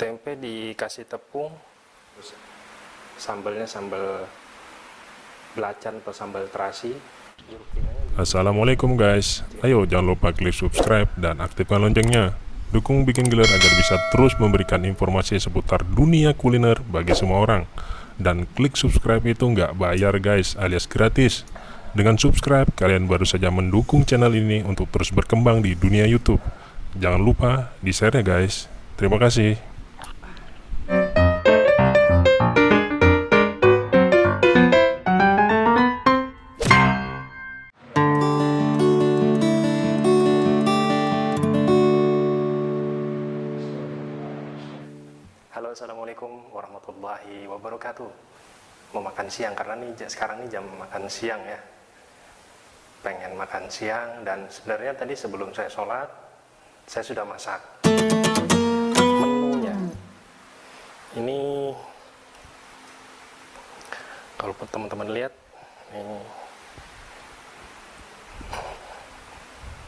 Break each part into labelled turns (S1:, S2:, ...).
S1: tempe dikasih tepung, sambalnya sambal belacan atau sambal terasi.
S2: Assalamualaikum guys, ayo jangan lupa klik subscribe dan aktifkan loncengnya. Dukung Bikin Giler agar bisa terus memberikan informasi seputar dunia kuliner bagi semua orang. Dan klik subscribe itu nggak bayar guys, alias gratis. Dengan subscribe, kalian baru saja mendukung channel ini untuk terus berkembang di dunia YouTube. Jangan lupa di-share ya guys. Terima kasih.
S1: Halo, assalamualaikum warahmatullahi wabarakatuh. Mau makan siang karena sekarang nih jam makan siang ya. Pengen makan siang dan sebenarnya tadi sebelum saya sholat saya sudah masak menunya. Ini kalau teman-teman lihat ini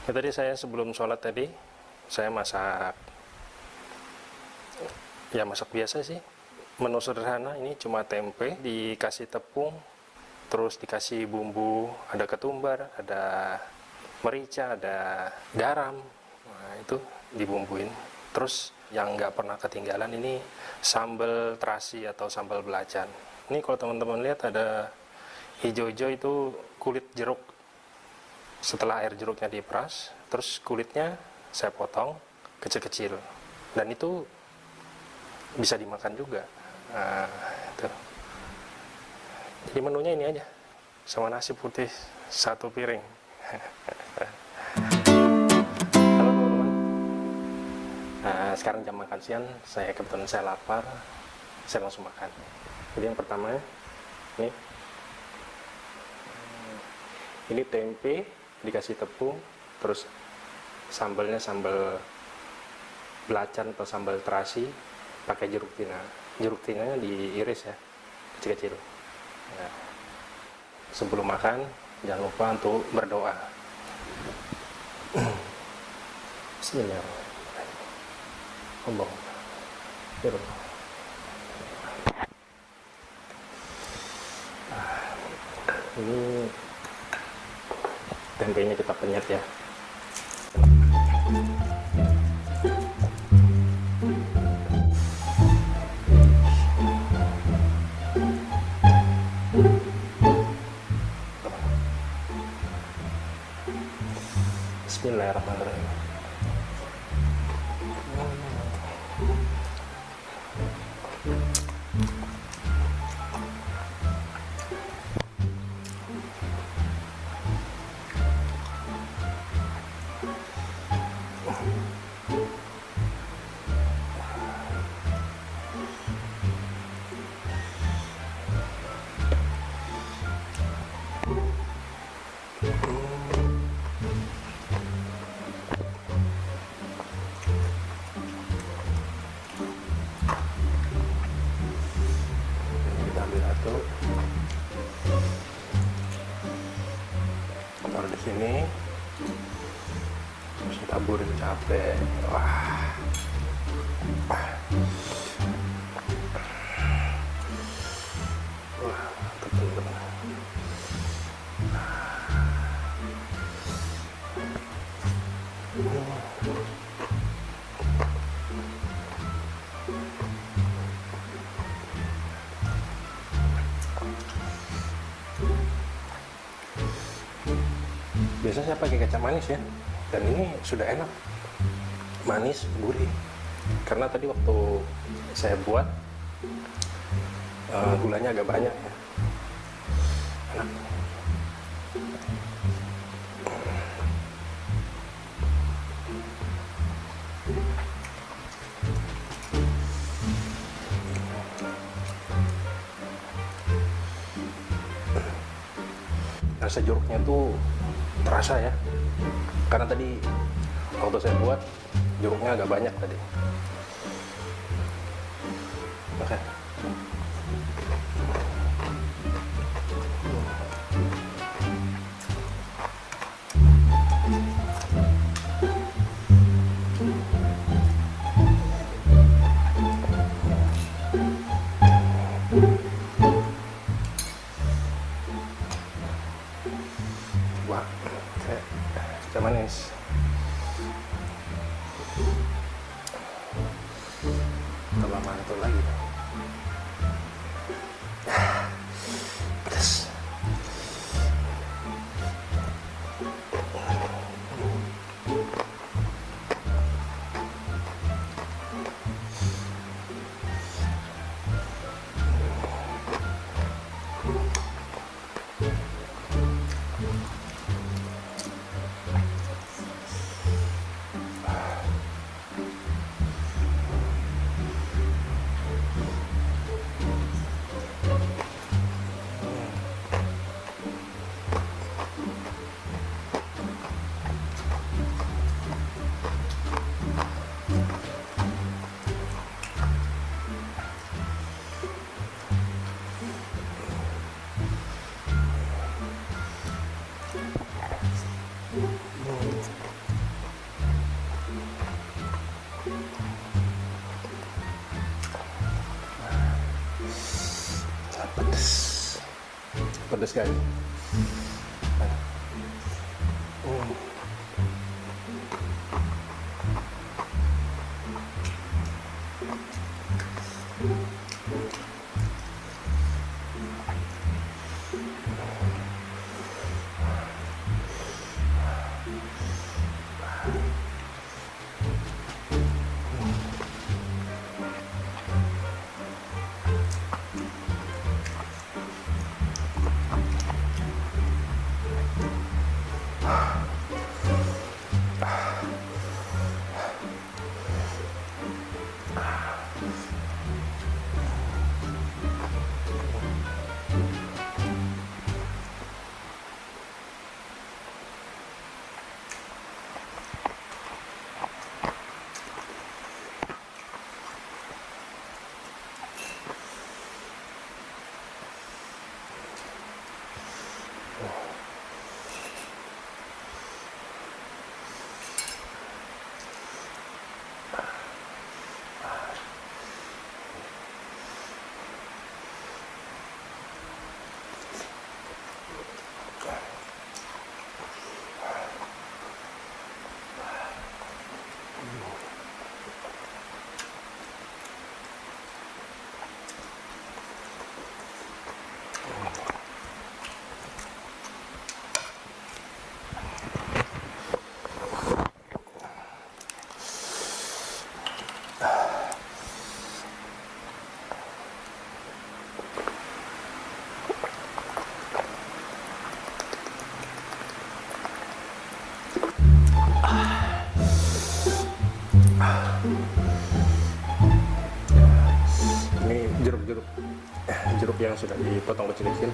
S1: tadi saya sebelum sholat tadi saya masak. Ya masak biasa sih, menu sederhana. Ini cuma tempe dikasih tepung, terus dikasih bumbu, ada ketumbar, ada merica, ada garam. Nah itu dibumbuin. Terus yang nggak pernah ketinggalan ini sambal terasi atau sambal belacan. Ini kalau teman-teman lihat ada hijau-hijau itu kulit jeruk. Setelah air jeruknya diperas, terus kulitnya saya potong kecil-kecil. Dan itu bisa dimakan juga. Nah, itu. Jadi menunya ini aja, sama nasi putih 1 piring. Halo teman-teman. Nah, sekarang jam makan siang, kebetulan saya lapar, saya langsung makan. Jadi yang pertama ini tempe dikasih tepung, terus sambalnya sambal belacan atau sambal terasi, pakai jeruk tina. Jeruk tinanya diiris ya, kecil-kecil. Nah, sebelum makan jangan lupa untuk berdoa. Bismillahirrahmanirrahim. Allahumma. Ini tempenya kita penyet ya. Bismillahirrahmanirrahim. Taruh di sini, terus taburin cabai. Wah, mantap teman-teman. Biasanya saya pakai kecap manis ya, dan ini sudah enak, manis, gurih. Karena tadi waktu saya buat gulanya agak banyak ya, enak. Rasa jeruknya tuh terasa ya, karena tadi waktu saya buat jeruknya agak banyak tadi. Oke. coba mantul lagi. Pedas. Pedas guys. Ini jeruk yang sudah dipotong kecil-kecil.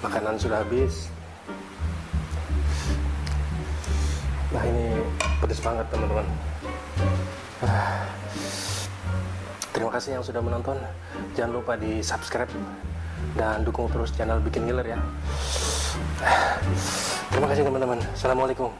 S1: Makanan sudah habis. Nah, ini pedas banget teman-teman. Terima kasih yang sudah menonton. Jangan lupa di subscribe dan dukung terus channel Bikin Ngiler ya. Terima kasih teman-teman. Assalamualaikum.